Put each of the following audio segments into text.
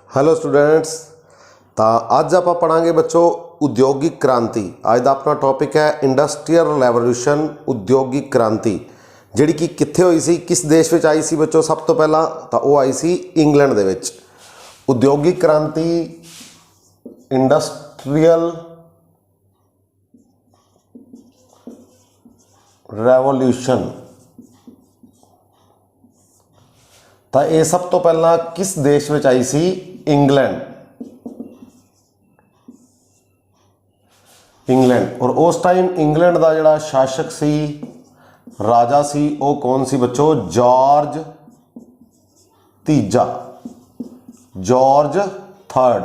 Hello students. तो अज आप पढ़ांगे बच्चों उद्योगिक क्रांति। अज का अपना टॉपिक है इंडस्ट्रीयल रेवोल्यूशन, उद्योगिक क्रांति जिहड़ी कि कित्थे हुई सी, किस देश में आई सी बच्चों। सब तो पहला तो वो आई सी इंग्लैंड दे विच। उद्योगिक क्रांति इंडस्ट्रीयल रेवोल्यूशन, तो ये सब तो पहला किस देश में आई सी? इंग्लैंड। और उस टाइम इंग्लैंड का जिहड़ा शासक सी, राजा सी, वो कौन सी बच्चों? जॉर्ज तीजा, जॉर्ज थर्ड।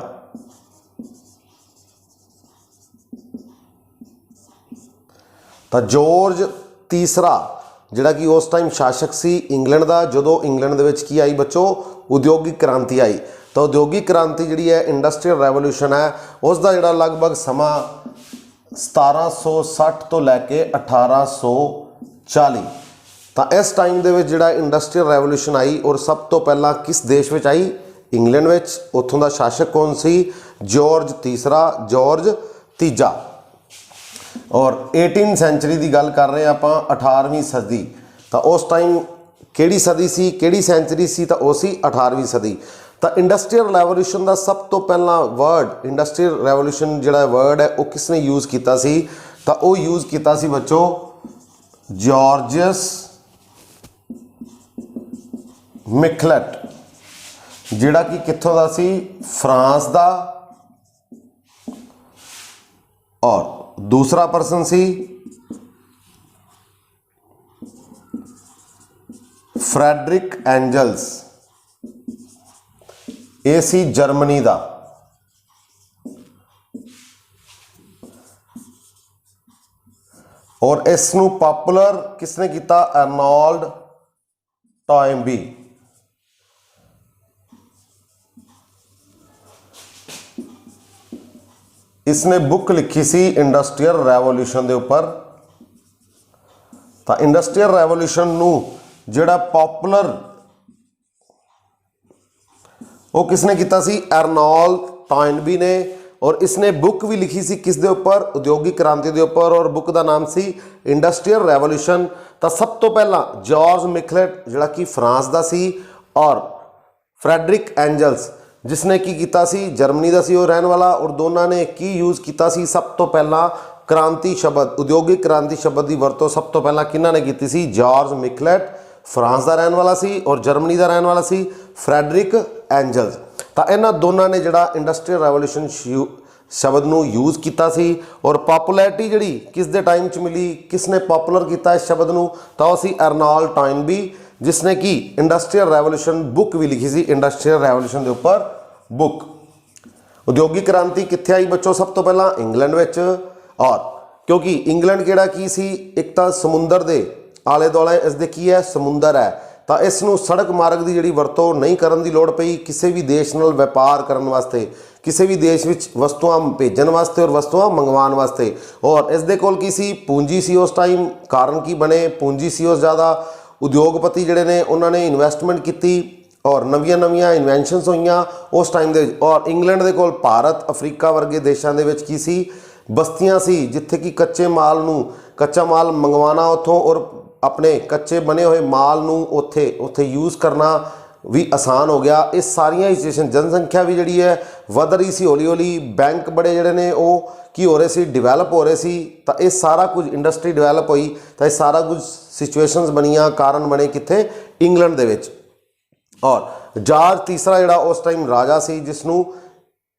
तो जॉर्ज तीसरा जिहड़ा कि उस टाइम शासक सी इंग्लैंड का, जो इंग्लैंड दे विच की आई बच्चों? उद्योगिक क्रांति आई। तो उद्योगिक क्रांति जिहड़ी है इंडस्ट्रीयल रेवोल्यूशन है, उसका जिहड़ा लगभग समा 1760 तो लैके 1840। तो इस टाइम दे विच जिहड़ा इंडस्ट्रीयल रेवोल्यूशन आई, और सब तो पहला किस देश में आई? इंग्लैंड में। उत्थों का शासक कौन सी? जॉर्ज तीसरा, जॉर्ज तीजा। और 18 सेंचुरी की गल कर रहे हैं आप, 18वीं सदी। तो उस टाइम किहड़ी सदी सी, किहड़ी सेंचुरी सी? तो वो सी 18वीं सदी। तो इंडस्ट्रीयल रेवोल्यूशन का सब तो पहला वर्ड, इंडस्ट्रीयल रेवोल्यूशन जिहड़ा वर्ड है वो किसने यूज़ किया सी? तो वो यूज़ किया सी बच्चों जॉर्जियस मिकलेट, जिहड़ा कि कित्थों दा सी? फ्रांस दा। और दूसरा पर्सन सी फ्रेडरिक एंजल्स, ये सी जर्मनी दा। और इसनू पॉपुलर किसने किया? Arnold Toynbee. इसने बुक लिखी सी इंडस्ट्रीयल रेवोल्यूशन के उपर। तो इंडस्ट्रीयल रेवोल्यूशन नू जिहड़ा पॉपुलर वो किसने किया सी? अर्नोल्ड टॉयनबी ने। और इसने बुक भी लिखी सी किस दे उपर? उद्योगिक क्रांति के उपर। और बुक का नाम सी इंडस्ट्रीयल रेवोल्यूशन। तो सब तो पहला जॉर्ज मिकलेट जिहड़ा कि फ्रांस का सी, और फ्रेडरिक एंजल्स जिसने की किया सी? जर्मनी का सी वो रहने वाला। और दोनों ने की यूज़ किया सी? सब तो पहला क्रांति शब्द, उद्योगिक क्रांति शब्द की वरतों सब तो पहला किन्हों ने की सी? जॉर्ज मिकलेट, फ्रांस का रहने वाला सी, और जर्मनी का रहने वाला सी फ्रेडरिक एंजल्स। तो इन्होंने दोनों ने जिहड़ा इंडस्ट्रीयल रेवोल्यूशन शब्द नू यूज़ किया सी। और पॉपुलैरिटी जिहड़ी किस दे टाइम च मिली, किसने पॉपुलर किया इस शब्द नू? तो वो सी अर्नोल्ड टॉयनबी, जिसने की इंडस्ट्रीयल रेवोल्यूशन बुक भी लिखी सी, इंडस्ट्रीयल रेवोल्यूशन के उपर बुक। उद्योगिक क्रांति कित्थे आई बच्चों? सब तो पहला इंग्लैंड विच। और क्योंकि इंग्लैंड किहड़ा की सी? एक तो समुंदर के आले दुआले इसदे की है? समुंदर है। तो इसनूं सड़क मार्ग की जिहड़ी वरतों नहीं करन दी लोड़ पई, किसी भी देश नाल व्यापार करन वास्ते, किसी भी देश विच वस्तुआं भेजन वास्ते और वस्तुआं मंगवाण वास्ते। और इसदे कोल की सी? पूंजी सी उस टाइम। कारण की बने? पूंजी सी उस ज़्यादा। उद्योगपति जिहड़े ने उन्होंने इन्वेस्टमेंट की और नवीं नवीं इन्वेंशनस हुई उस टाइम दे। और इंग्लैंड दे कोल भारत, अफ्रीका वर्गे देशों के की सी? बस्तियां सी, जिथे कि कच्चा माल मंगवाना उतों, और अपने कच्चे बने हुए माल नू उथे यूज़ करना भी आसान हो गया। इस सारिया सिचुएशन, जनसंख्या भी जी है वध रही सी हौली हौली। बैंक बड़े जड़े ने वो की हो रहे सी? डिवेलप हो रहे सी। तो ये सारा कुछ इंडस्ट्री डिवेलप हुई, तो ये सारा कुछ सिचुएशनस बनिया, कारण बने कित्थे? इंग्लैंड दे विच। और जॉर्ज तीसरा जिहड़ा उस टाइम राजा सी,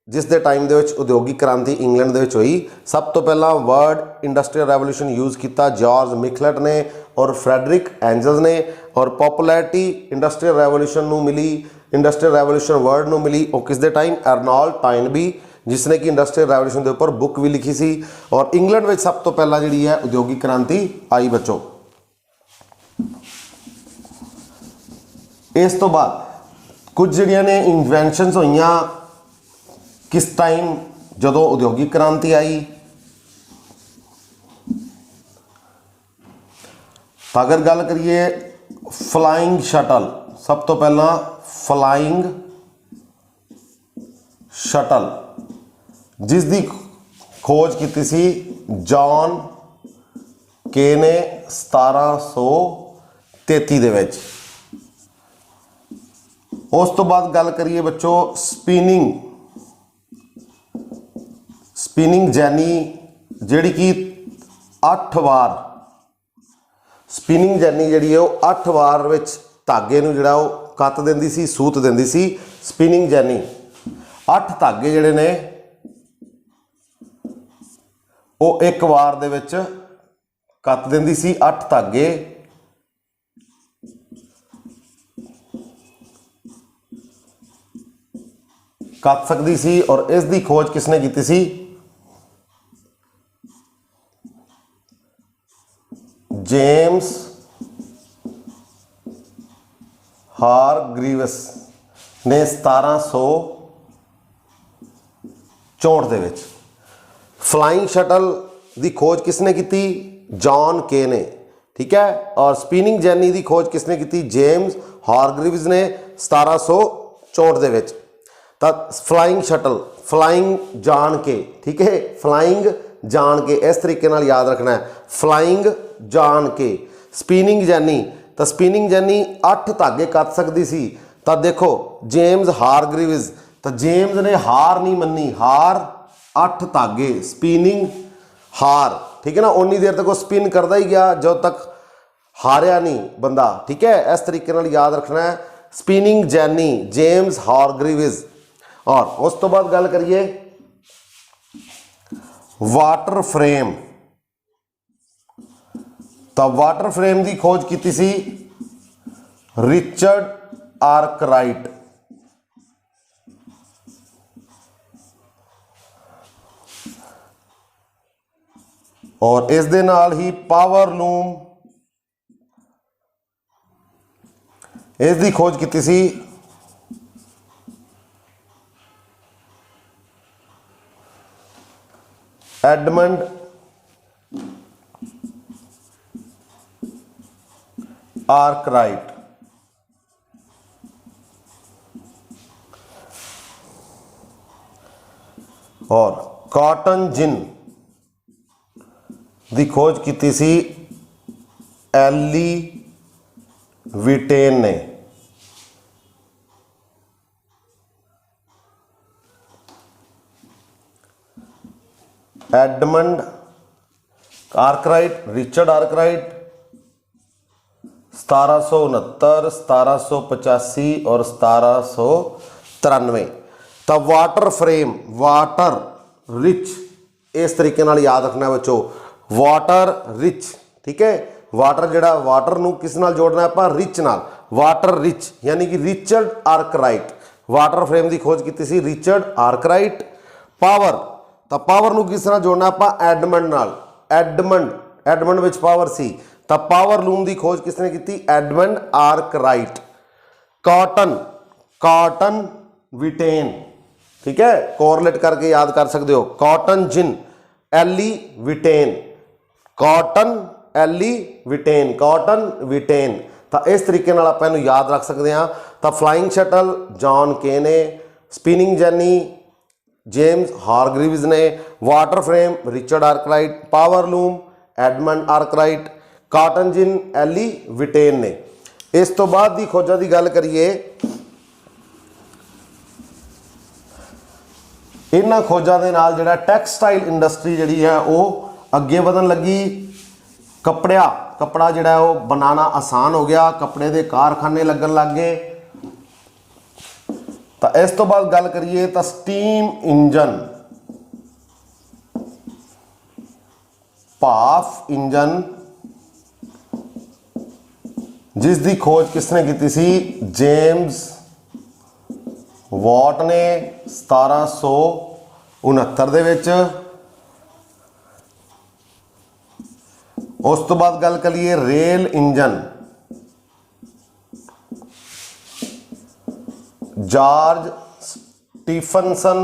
जिस दे टाइम दे विच उद्योगिक क्रांति इंग्लैंड दे विच हुई। सब तो पहला वर्ड इंडस्ट्रीयल रेवोल्यूशन यूज़ किया जॉर्ज मिकलेट ने और फ्रेडरिक एंजल्स ने। और पॉपुलैरिटी इंडस्ट्रीयल रेवोल्यूशन नू मिली, इंडस्ट्रीयल रेवोल्यूशन वर्ड नू मिली और किस दे टाइम? अर्नोल्ड टॉयनबी, जिसने कि इंडस्ट्रीयल रेवोल्यूशन के उपर बुक भी लिखी सी। और इंग्लैंड में सब तो पहला जी है उद्योगिक क्रांति आई बच्चों। इस तो बाद कुछ जिहड़ियां ने इन्वेंशनस होईयां किस टाइम? जदों उद्योगिक क्रांति आई। अगर गल करिए फ्लाइंग शटल, सब तो पहला फ्लाइंग शटल जिस दी खोज की सी जॉन के ने 1733 दे विच। उस तो बाद गल करिए बच्चों स्पिनिंग जैनी जिहड़ी कि 8 वार स्पिनिंग जैनी जिहड़ी है वो 8 वार विच धागे नूं जिहड़ा वो कत दिंदी सी, सूत दिंदी सी। स्पिनिंग जैनी 8 धागे जिहड़े ने वो एक वार दे विच कत दिंदी सी। 8 धागे कत सकती सी और इस दी खोज किसने की सी? जेम्स हारग्रीव्स ने 1764 दे विच। फ्लाइंग शटल दी खोज किसने की? जॉन के ने, ठीक है। और स्पिनिंग जैनी दी खोज किसने की? जेम्स हारग्रीव्स ने 1764 दे विच। तो फ्लाइंग शटल, फ्लाइंग जान के, ठीक है, फ्लाइंग जान के इस तरीके नाल याद रखना है, फ्लाइंग जान के। स्पिनिंग जैनी, तो स्पिनिंग जैनी 8 धागे कत सकती सी। तो देखो जेम्स हारग्रीव्स, तो जेम्स ने हार नहीं मनी, हार 8 धागे, स्पिनिंग हार, ठीक है ना। उन्नी देर तक वो स्पिन करता ही गया जब तक हारिया नहीं बंदा, ठीक है। इस तरीके नाल याद रखना है। Spinning jenny James Hargreaves. और उस तो बाद गल करिए वाटर फ्रेम। तो वाटर फ्रेम की खोज की सी रिचर्ड आर्कराइट। और इस दे नाल ही पावर लूम, इस दी खोज की सी एडमंड आर्कराइट। और कॉटन जिन दी खोज की सी एली विटेन ने। एडमंड आर्कराइट, रिचर्ड आर्कराइट 1769, 1785 और 1793। तो वाटर फ्रेम, वाटर रिच, इस तरीके नाल याद रखना बच्चों, वाटर रिच, ठीक है। वाटर जड़ा वाटर नूं किस नाल जोड़ना है आपां? रिच नाल। वाटर रिच यानी कि रिचर्ड आर्कराइट। वाटर फ्रेम की खोज की सी रिचर्ड आर्कराइट। पावर, तो पावर नूं किस नाल जोड़ना आपां? एडमंड नाल। एडमंड विच पावर सी। तो पावर लूम की खोज किसने की? Edmund Arkwright. कॉटन विटेन, ठीक है, कोरलेट करके याद कर सकते हो। Cotton gin Eli विटेन, cotton विटेन। तो इस तरीके नाल आपां इहनूं याद रख सकते हैं। तो फ्लाइंग शटल जॉन के ने, स्पिनिंग जैनी जेम्स हारग्रीव्स ने, water frame Richard Arkwright, power loom Edmund Arkwright, cotton gin Eli Whitney ने। इस तो बाद की खोजा की गल करिए, इन्हां खोजां दे नाल जिहड़ा टैक्सटाइल इंडस्ट्री जिहड़ी है वो अगे वधन लगी। कपड़ा जिहड़ा वो बनाना आसान हो गया, कपड़े के कारखाने लगन लग गए। तो इस तो बाद गल करिए तो स्टीम इंजन, भाफ इंजन जिस दी खोज किसने की सी? जेम्स वॉट ने 1769 दे विच। उस तो बाद गल करिए रेल इंजन, जॉर्ज स्टीफनसन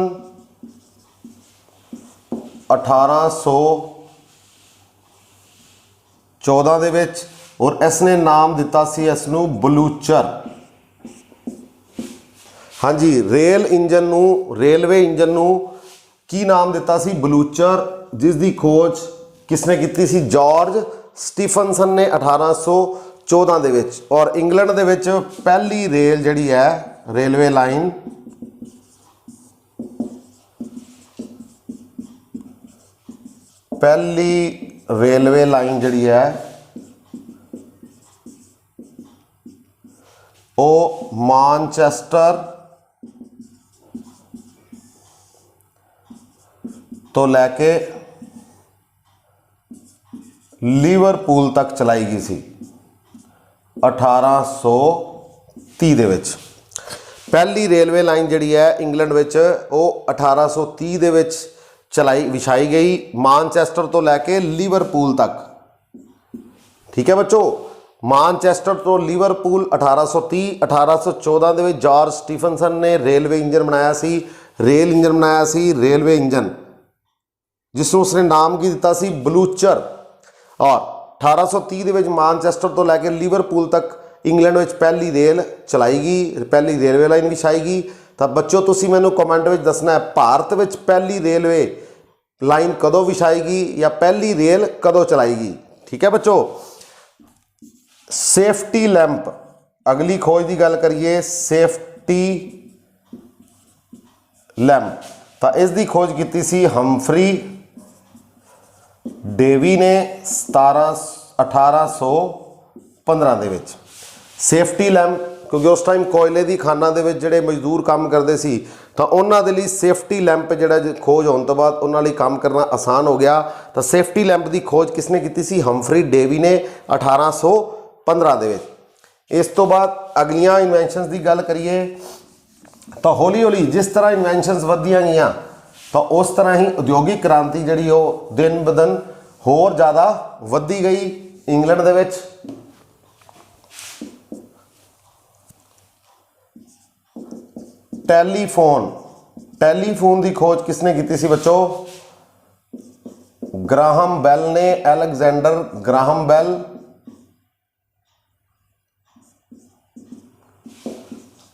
1814 दे विच। और इसने नाम दिता सी इसनूं बलूचर। हाँ जी, रेल इंजन नू, रेलवे इंजन नू की नाम दिता सी? बलूचर, जिसकी खोज किसने की सी? जॉर्ज स्टीफनसन ने 1814 दे विच। और इंग्लैंड दे विच पहली रेल जिहड़ी है, रेलवे लाइन पहली रेलवे लाइन जिहड़ी है वो मानचेस्टर तो लैके लिवरपूल तक चलाई गई सी 1830 दे विच। पहली रेलवे लाइन जिहड़ी है इंग्लैंड विच वो 1830 दे विच चलाई विछाई गई, मानचेस्टर तो लैके लिवरपूल तक। ठीक है बच्चों, मानचेस्टर तो लिवरपूल 1830। 1814 दे विच जॉर्ज स्टीफनसन ने रेलवे इंजन बनाया सी, रेल इंजन बनाया सी, रेलवे इंजन, जिसनों उसने नाम की दिता सी? बलूचर। और 1830 दे विच मानचेस्टर तो लैके लिवरपूल तक इंग्लैंड में पहली रेल चलाई गई, पहली रेलवे लाइन विछाई गई। तो बच्चों तुसी मैनू कमेंट में दसना है भारत में पहली रेलवे लाइन कदों विछाएगी या पहली रेल कदों चलाएगी। ठीक है बच्चों। सेफ्टी लैंप, अगली खोज की गल करिए, सेफ्टी लैंप। तो इसकी खोज की सी हम्फ्री डेवी ने 1815 दे विच। सेफ्टी लैंप, क्योंकि उस टाइम कोयले की खाना दे विच जिहड़े मजदूर काम करते सी, तो उन्हां दे लई सेफ्टी लैंप जिहड़ा खोज होने तो बाद उन्हां लई काम करना आसान हो गया। तो सेफ्टी लैंप की खोज किसने की सी? हम्फ्री डेवी ने 1815 दे विच। इस तो बाद अगलियां इन्वेंशनस की गल करिए तो हौली हौली जिस तरह इन्वेंशनस वधियां गईयां तो उस तरह ही उद्योगिक क्रांति जिहड़ी वो दिन ब दिन होर ज़्यादा वधी गई इंग्लैंड दे विच। टैलीफोन, टैलीफोन की खोज किसने की सी बच्चों? ग्राहम बेल ने, अलेक्जेंडर ग्राहम बेल।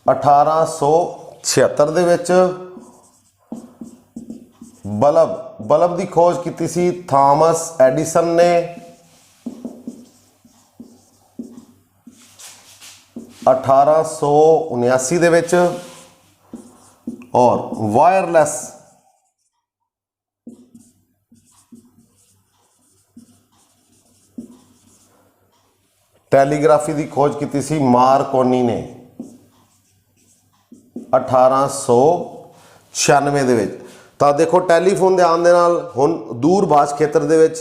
1876 दे विच। बल्ब, बल्ब की खोज की सी थॉमस एडिसन ने। 1879 दे विच। और वायरलैस, टैलीग्राफी की खोज की सी मार्कोनी ने 1896 दे विच। तो देखो टैलीफोन के आने नाल हुण दूरभाष खेत्र दे विच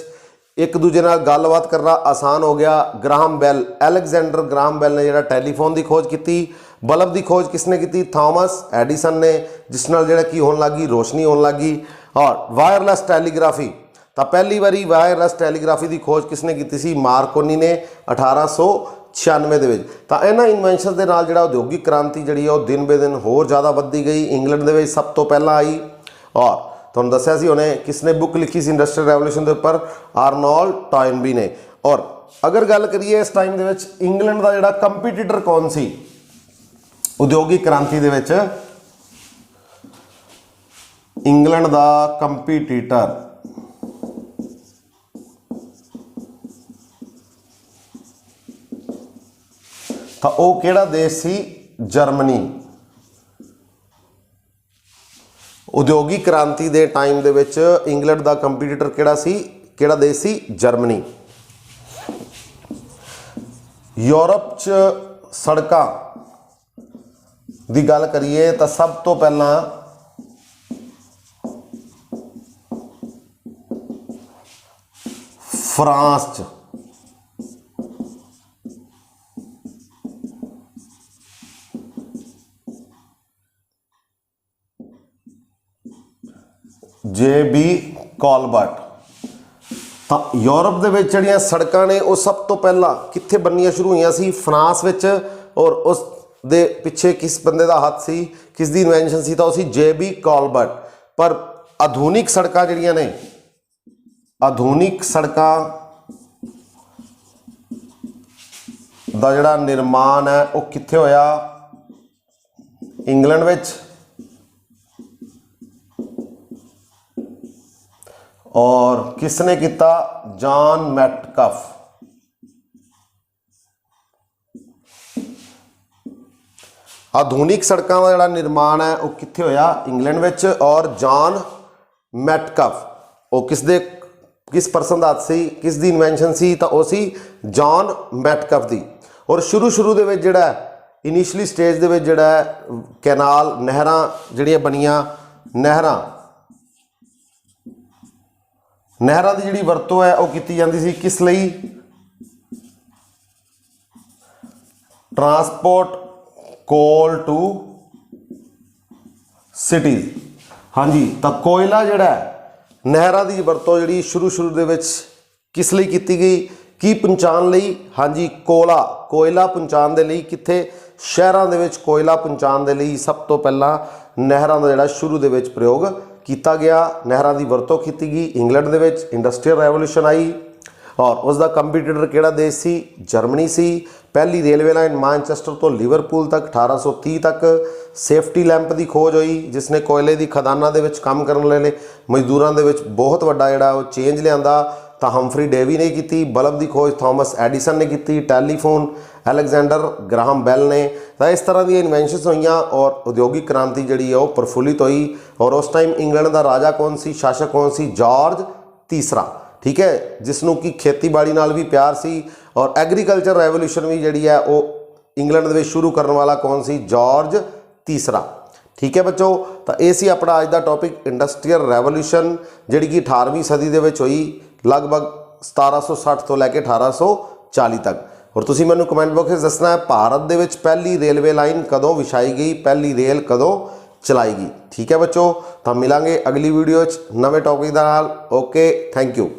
एक दूजे नाल गलबात करना आसान हो गया। Graham Bell, Alexander Graham Bell ने जिहड़ा टैलीफोन की खोज की। बल्ब की खोज किसने की? थॉमस एडिसन ने, जिस नाल जिहड़ा की होने लगी, रोशनी होने लगी। और वायरलैस टैलीग्राफी, तो पहली बारी वायरलैस टैलीग्राफी की खोज किसने की सी? मार्कोनी ने 1896 दे विच। तो इन्हां इन्वेंशन के नाल जिहड़ा उद्योगिक क्रांति जिहड़ी है दिन बे दिन होर ज़्यादा वधी गई। इंग्लैंड दे विच सब तो पहला आई। और तुहानूं दस्सिया सी उन्हें किसने बुक लिखी सी इंडस्ट्रीयल रेवोल्यूशन के उपर? आर्नोल्ड टॉयनबी ने। और अगर गल करिए इस टाइम दे विच इंग्लैंड का जिहड़ा कंपीटीटर कौन सी उद्योगिक क्रांति दे विच? इंग्लैंड का कंपीटीटर तो वो किहड़ा देश सी? जर्मनी। उद्योगिक क्रांति के टाइम दे विच इंग्लैंड का कंपीटीटर किहड़ा सी? किहड़ा देश सी? जर्मनी। यूरोप च सड़कां की गल करिए तो सब तो पहला फ्रांस च JB कॉलबर्ट। तो यूरोप के जिहड़ियां सड़कां ने वो सब तो पहला कित्थे बननियां शुरू हुई सी? फ्रांस विच। और उस दे पिछे किस बंदे का हाथ सी? किस दी इन्वेंशन सी? तो सी JB कॉलबर्ट। पर आधुनिक सड़कां जिहड़ियां ने, आधुनिक सड़कां दा जिहड़ा निर्माण है वो कित्थे होया? इंग्लैंड विच और किसने किया? जॉन मैटकफ। आधुनिक सड़कों का जिहड़ा निर्माण है वो कित्थे होया? इंग्लैंड विच। और जॉन मैटकफ वो किस परसन दा सी, किस दी इन्वेंशन सी? तो वो सी जॉन मैटकफ दी। और शुरू दे विच जिहड़ा इनिशली स्टेज दे विच जिहड़ा कैनाल नहरां जिहड़ियां बनियां, नहरां दी जिहड़ी वरतों है वो कीती जांदी सी किस लई? Transport coal to cities. हाँ जी, तो कोयला जिहड़ा नहरां दी वरतों जिहड़ी शुरू दे विच किस लई कीती गई? की पहुँचाउण लई। हाँ जी, कोयला पहुँचाउण दे लई कित्थे? शहरां दे विच कोयला पहुँचाउण दे लई सब तो पहला नहरां दा जिहड़ा शुरू दे विच प्रयोग किया गया, नहरां दी वरतों की गई। इंग्लैंड दे विच इंडस्ट्रीयल रेवोल्यूशन आई और उसका कंपीटीटर किहड़ा देश सी? जर्मनी सी। पहली रेलवे लाइन मैनचेस्टर तो लिवरपूल तक 1830 तक। सेफ्टी लैंप की खोज हुई जिसने कोयले की खदाना दे विच काम करने वाले मजदूरों के विच बहुत वड्डा जिहड़ा वो चेंज लिया। तो हम्फ्री डेवी ने की। बल्ब की खोज थॉमस एडिसन ने की। टैलीफोन अलैगजेंडर ग्राहम बेल ने। तो इस तरह दी इन्वेंशनस हुई और औद्योगिक क्रांति जी है प्रफुल्लित हुई। और उस टाइम इंग्लैंड का राजा कौन सी, शासक कौन सी? जॉर्ज तीसरा। ठीक है, जिसनों की खेतीबाड़ी नाल भी प्यार सी। और एग्रीकल्चर रेवोल्यूशन भी जी है वो इंग्लैंड में शुरू करने वाला कौन सी? जॉर्ज तीसरा। ठीक है बच्चों, तो ये सी अपना अज का टॉपिक इंडस्ट्रीयल रेवोल्यूशन जी कि 18वीं सदी के हुई लगभग 1760 तो लैके 1840 तक। और तुसी मैनू कमेंट बॉक्स में दसना है भारत दे विच पहली रेलवे लाइन कदों विछाई गई, पहली रेल कदों चलाई गई। ठीक है बच्चों, तो मिलांगे अगली वीडियो नवे टॉपिक दे नाल। Okay, thank you.